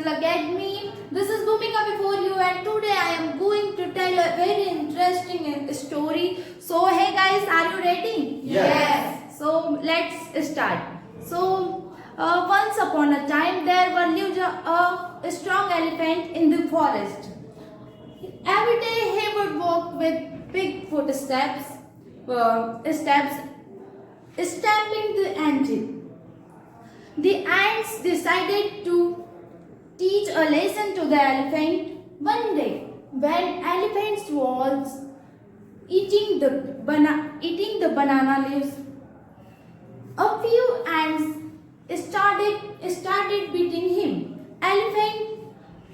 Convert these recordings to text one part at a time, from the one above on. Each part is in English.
Academy. This is Bhumika before you, and today I am going to tell a very interesting story. So hey guys, are you ready? Yes. So let's start. Once upon a time there lived a strong elephant in the forest. Every day he would walk with big footsteps, stamping the engine. The ants decided to teach a lesson to the elephant. One day, when elephant was eating the banana leaves, a few ants started beating him.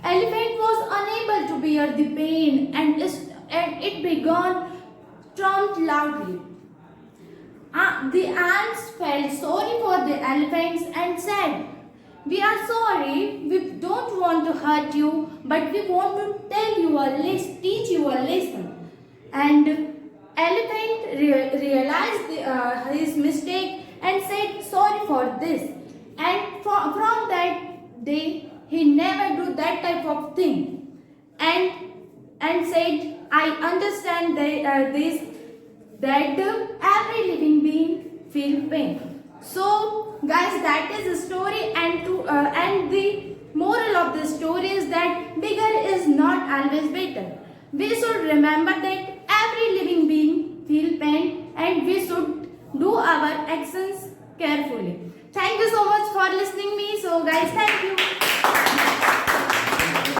Elephant was unable to bear the pain and it began trumped loudly. The ants felt sorry for the elephants and said, "We are sorry, we don't want to hurt you, but we want to teach you a lesson." And elephant realized his mistake and said sorry for this. And from that day, he never do that type of thing. And said, "I understand that every living being feel pain." So guys, that is the story, and the moral of the story is that bigger is not always better. We should remember that every living being feel pain, and we should do our actions carefully. Thank you so much for listening me. So guys, thank you.